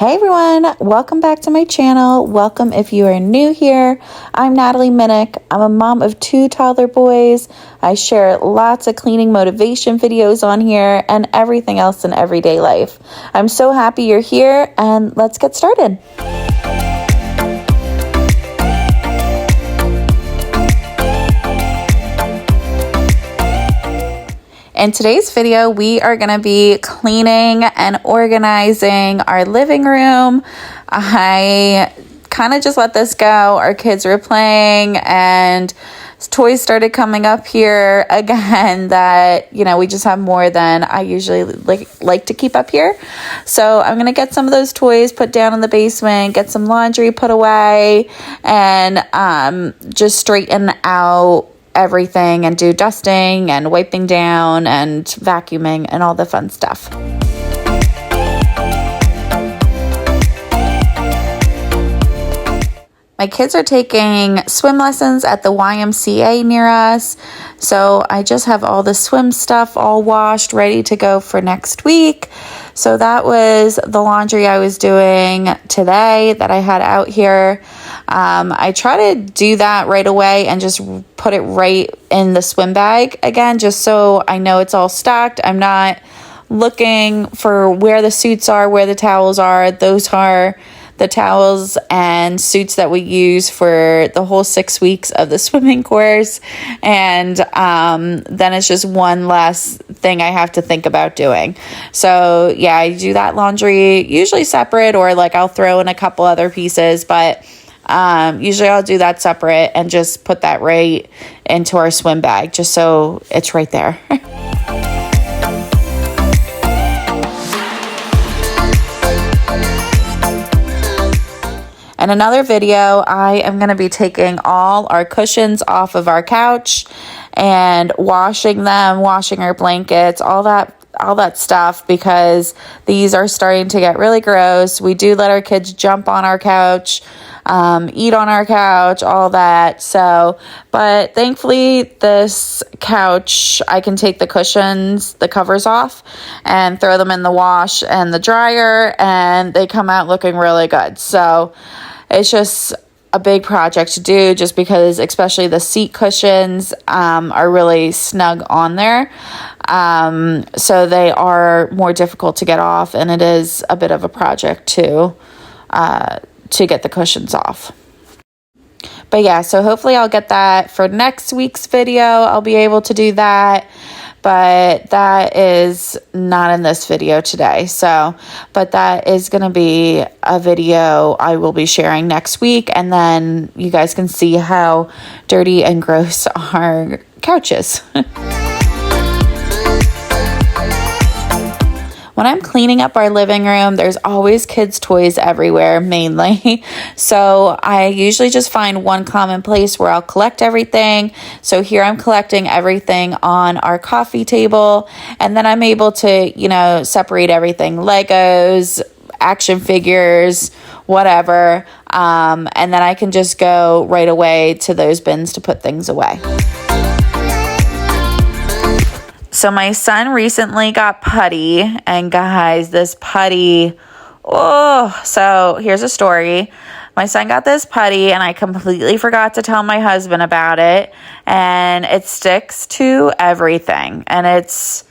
Hey everyone, welcome back to my channel. Welcome if you are new here. I'm Nathalie Minnick. I'm a mom of 2 toddler boys. I share lots of cleaning motivation videos on here and everything else in everyday life. I'm so happy you're here and let's get started. In today's video, we are going to be cleaning and organizing our living room. I kind of just let this go. Our kids were playing and toys started coming up here again that, we just have more than I usually like to keep up here. So I'm going to get some of those toys put down in the basement, get some laundry put away, and just straighten out everything and do dusting and wiping down and vacuuming and all the fun stuff. My kids are taking swim lessons at the YMCA near us, so I just have all the swim stuff all washed, ready to go for next week. So that was the laundry I was doing today that I had out here. I try to do that right away and just put it right in the swim bag again, just so I know it's all stacked. I'm not looking for where the suits are, where the towels are. Those are the towels and suits that we use for the whole 6 weeks of the swimming course. And then it's just one less thing I have to think about doing. So yeah, I do that laundry usually separate, or I'll throw in a couple other pieces, but usually I'll do that separate and just put that right into our swim bag, just so it's right there. In another video, I am going to be taking all our cushions off of our couch and washing them, washing our blankets, all that stuff, because these are starting to get really gross. We do let our kids jump on our couch, eat on our couch, all that. But thankfully this couch, I can take the cushions, the covers off and throw them in the wash and the dryer, and they come out looking really good. So it's just a big project to do, just because especially the seat cushions are really snug on there. So they are more difficult to get off, and it is a bit of a project to get the cushions off. But yeah, so hopefully I'll get that for next week's video. I'll be able to do that, but that is not in this video today. But that is going to be a video I will be sharing next week, and then you guys can see how dirty and gross our couch is. When I'm cleaning up our living room, there's always kids' toys everywhere, mainly. So I usually just find one common place where I'll collect everything. So here I'm collecting everything on our coffee table, and then I'm able to, separate everything, Legos, action figures, whatever. And then I can just go right away to those bins to put things away. So my son recently got putty, and guys, this putty, so here's a story. My son got this putty, and I completely forgot to tell my husband about it, and it sticks to everything. And it's,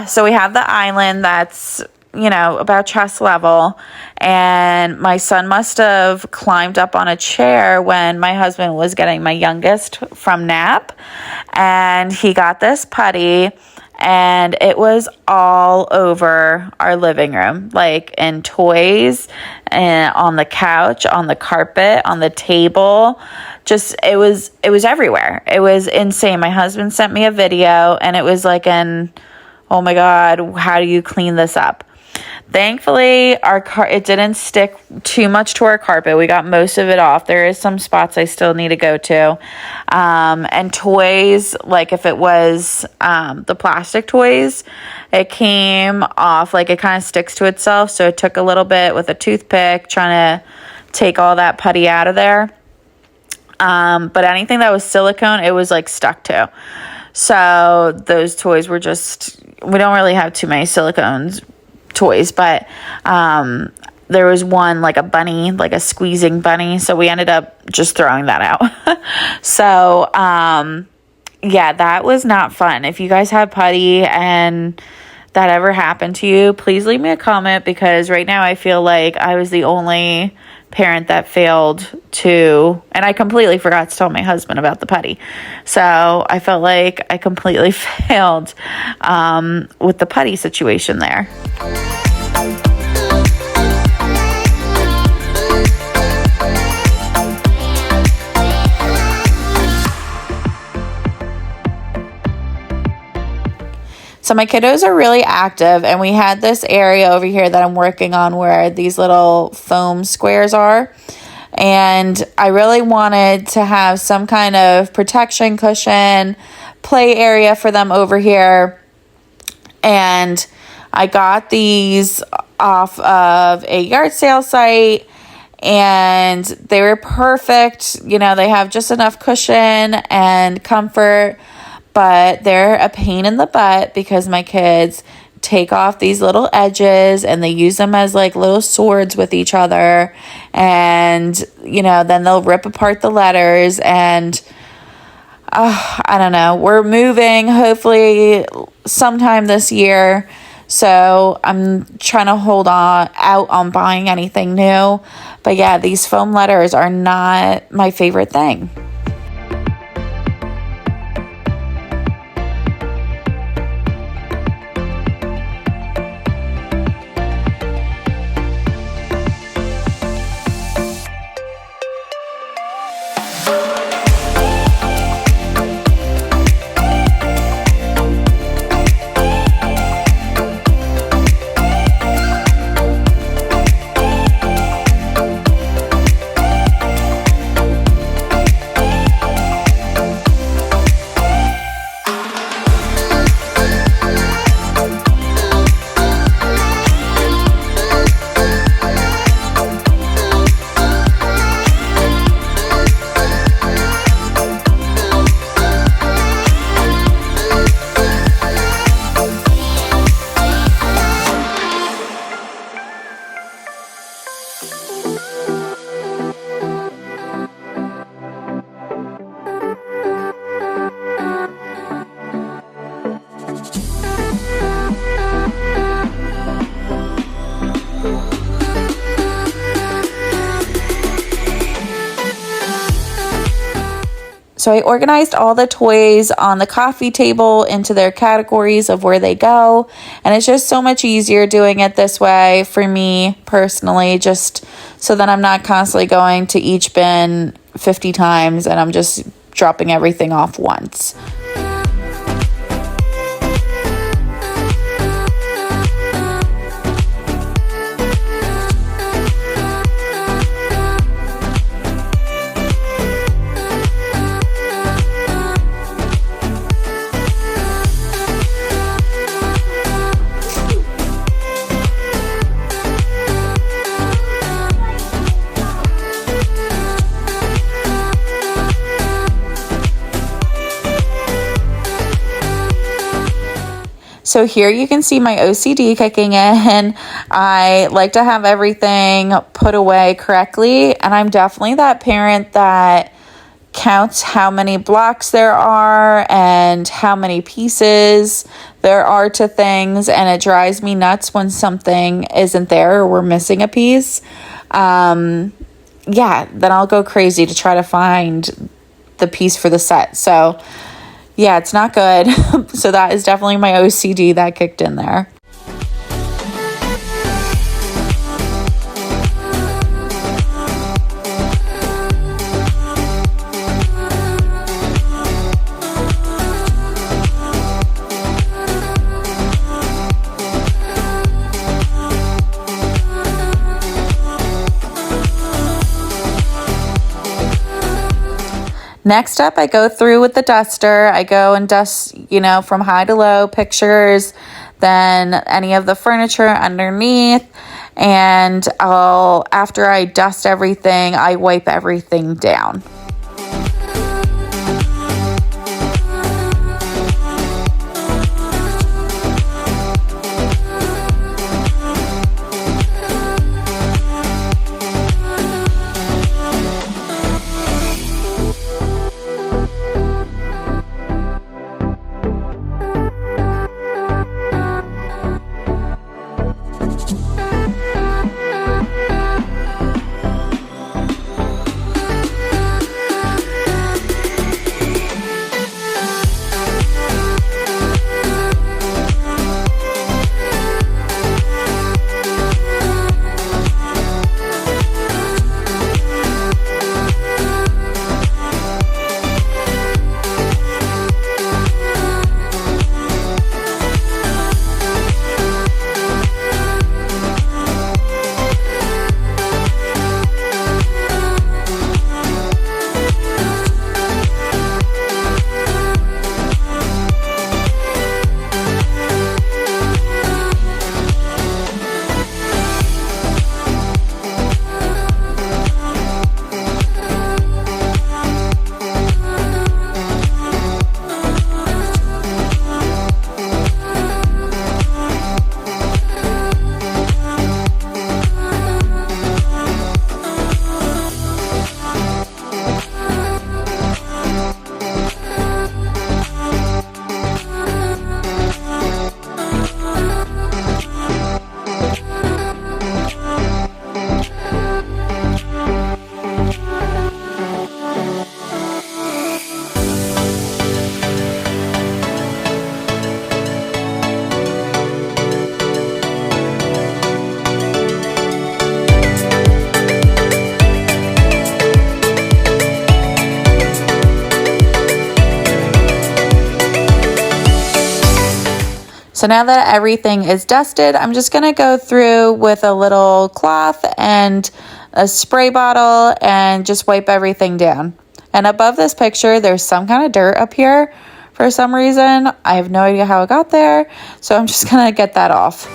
so we have the island that's, about chest level, and my son must have climbed up on a chair when my husband was getting my youngest from nap, and he got this putty, and it was all over our living room, in toys, and on the couch, on the carpet, on the table. Just, it was everywhere. It was insane. My husband sent me a video, and it was oh my God, how do you clean this up? Thankfully, it didn't stick too much to our carpet. We got most of it off. There is some spots I still need to go to. And toys, if it was the plastic toys, it came off. It kind of sticks to itself. So it took a little bit with a toothpick trying to take all that putty out of there. But anything that was silicone, it was stuck to. So those toys were we don't really have too many silicones toys, but there was one, like a bunny, like a squeezing bunny. So we ended up just throwing that out. So, yeah, that was not fun. If you guys have putty and that ever happened to you, please leave me a comment, because right now I feel like I was the only parent that failed to, and I completely forgot to tell my husband about the putty. So I felt like I completely failed with the putty situation there. So my kiddos are really active, and we had this area over here that I'm working on where these little foam squares are. And I really wanted to have some kind of protection cushion, play area for them over here. And I got these off of a yard sale site, and they were perfect. You know, they have just enough cushion and comfort, but they're a pain in the butt because my kids take off these little edges and they use them as like little swords with each other. And, you know, then they'll rip apart the letters. And I don't know. We're moving hopefully sometime this year. So I'm trying to hold out on buying anything new. But yeah, these foam letters are not my favorite thing. So I organized all the toys on the coffee table into their categories of where they go. And it's just so much easier doing it this way for me personally, just so that I'm not constantly going to each bin 50 times and I'm just dropping everything off once. So here you can see my OCD kicking in. I like to have everything put away correctly, and I'm definitely that parent that counts how many blocks there are and how many pieces there are to things, and it drives me nuts when something isn't there or we're missing a piece. Then I'll go crazy to try to find the piece for the set. So yeah, it's not good. So that is definitely my OCD that kicked in there. Next up, I go through with the duster. I go and dust, from high to low, pictures, then any of the furniture underneath. And after I dust everything, I wipe everything down. So now that everything is dusted, I'm just going to go through with a little cloth and a spray bottle and just wipe everything down. And above this picture, there's some kind of dirt up here for some reason. I have no idea how it got there, so I'm just going to get that off.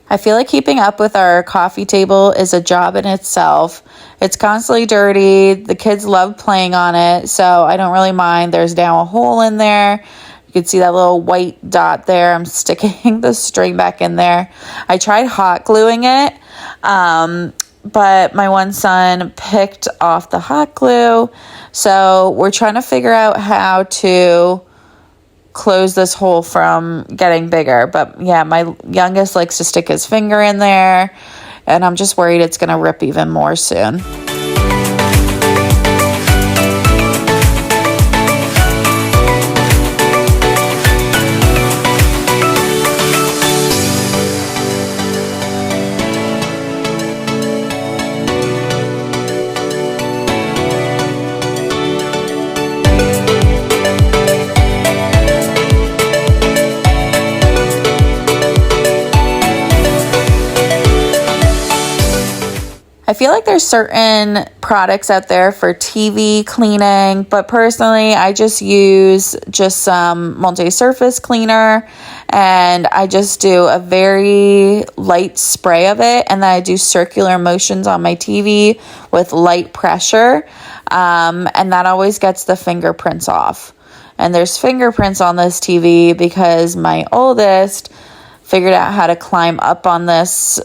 I feel like keeping up with our coffee table is a job in itself. It's constantly dirty. The kids love playing on it, so I don't really mind. There's now a hole in there. You can see that little white dot there. I'm sticking the string back in there. I tried hot gluing it, but my one son picked off the hot glue. So we're trying to figure out how to close this hole from getting bigger. But yeah, my youngest likes to stick his finger in there, and I'm just worried it's going to rip even more soon. I feel like there's certain products out there for TV cleaning, but personally, I just use some multi-surface cleaner, and I just do a very light spray of it, and then I do circular motions on my TV with light pressure, and that always gets the fingerprints off. And there's fingerprints on this TV because my oldest figured out how to climb up on this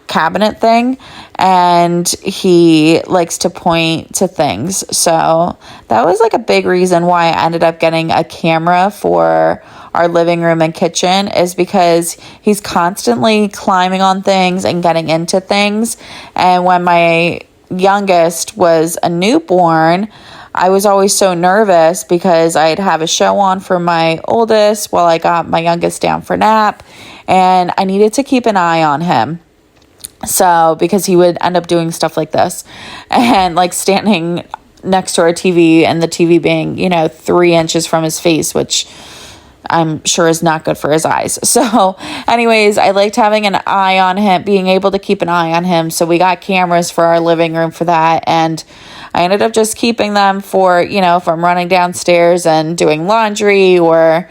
cabinet thing, and he likes to point to things. So that was a big reason why I ended up getting a camera for our living room and kitchen, is because he's constantly climbing on things and getting into things. And when my youngest was a newborn, I was always so nervous because I'd have a show on for my oldest while I got my youngest down for nap, and I needed to keep an eye on him. So, because he would end up doing stuff like this and standing next to our TV, and the TV being, 3 inches from his face, which I'm sure is not good for his eyes. So anyways, I liked having an eye on him, being able to keep an eye on him. So we got cameras for our living room for that. And I ended up just keeping them for, if I'm running downstairs and doing laundry, or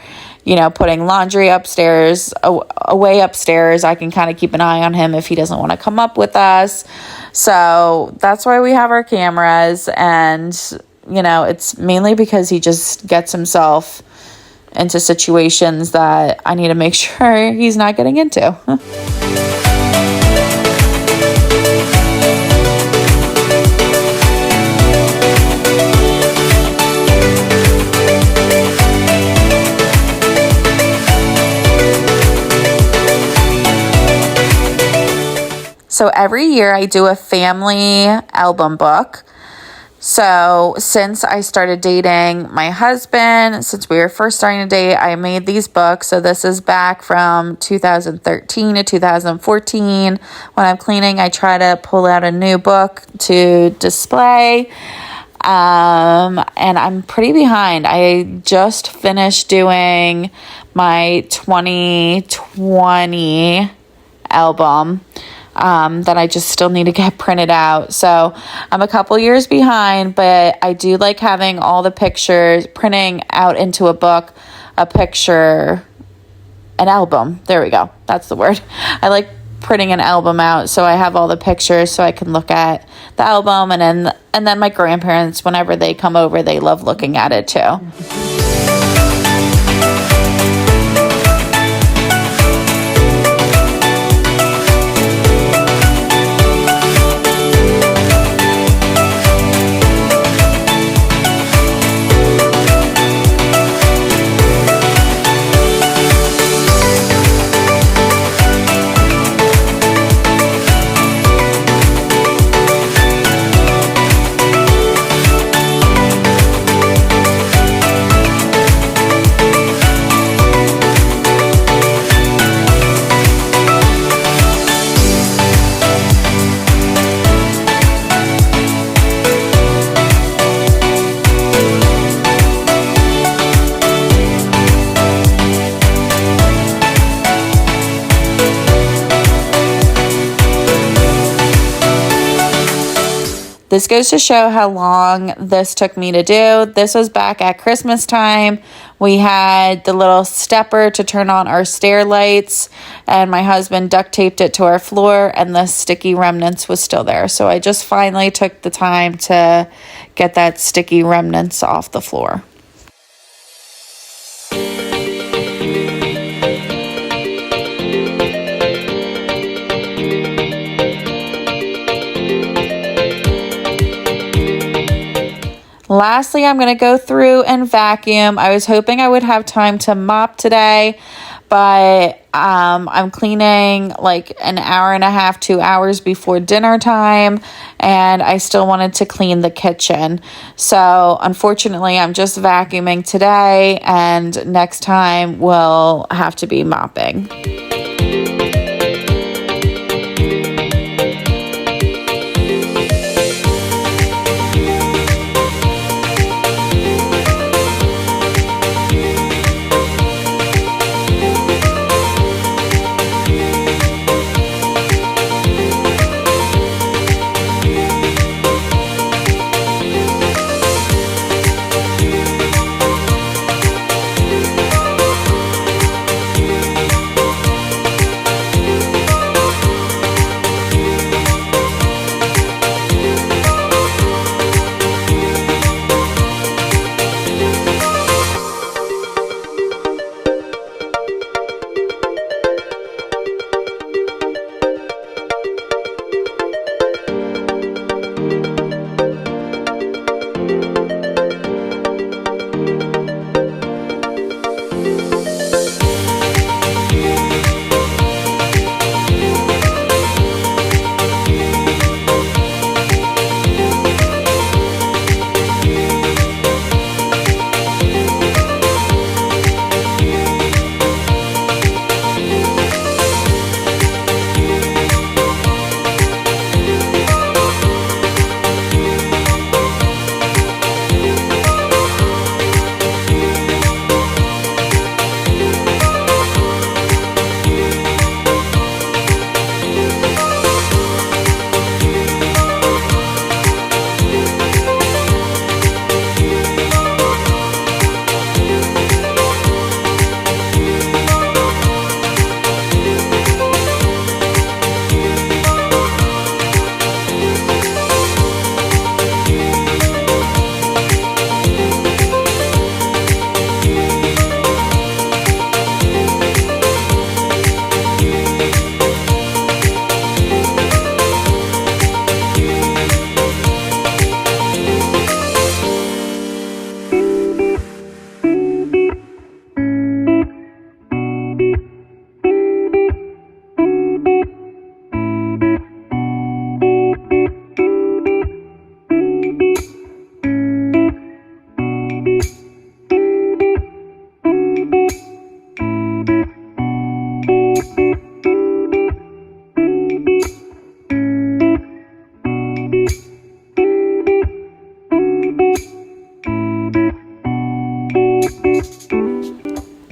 putting laundry upstairs, away upstairs, I can kind of keep an eye on him if he doesn't want to come up with us. So that's why we have our cameras. And, it's mainly because he just gets himself into situations that I need to make sure he's not getting into. So every year I do a family album book. So since I started dating my husband, since we were first starting to date, I made these books. So this is back from 2013 to 2014. When I'm cleaning, I try to pull out a new book to display. And I'm pretty behind. I just finished doing my 2020 album. That I just still need to get printed out. So I'm a couple years behind, but I do like having all the pictures, printing out into a book, an album. There we go. That's the word. I like printing an album out so I have all the pictures so I can look at the album, and then my grandparents, whenever they come over, they love looking at it too. This goes to show how long this took me to do. This was back at Christmas time. We had the little stepper to turn on our stair lights, and my husband duct taped it to our floor, and the sticky remnants was still there. So I just finally took the time to get that sticky remnants off the floor. Lastly, I'm going to go through and vacuum. I was hoping I would have time to mop today, but I'm cleaning like an hour and a half, 2 hours before dinner time, and I still wanted to clean the kitchen. So unfortunately, I'm just vacuuming today, and next time we'll have to be mopping.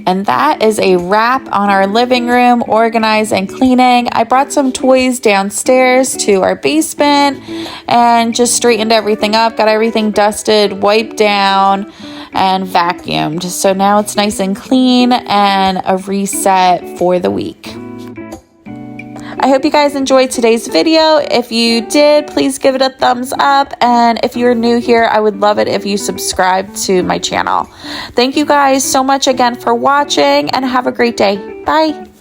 And that is a wrap on our living room, organize and cleaning. I brought some toys downstairs to our basement and just straightened everything up, got everything dusted, wiped down, and vacuumed. So now it's nice and clean and a reset for the week. I hope you guys enjoyed today's video. If you did, please give it a thumbs up. And if you're new here, I would love it if you subscribe to my channel. Thank you guys so much again for watching, and have a great day. Bye.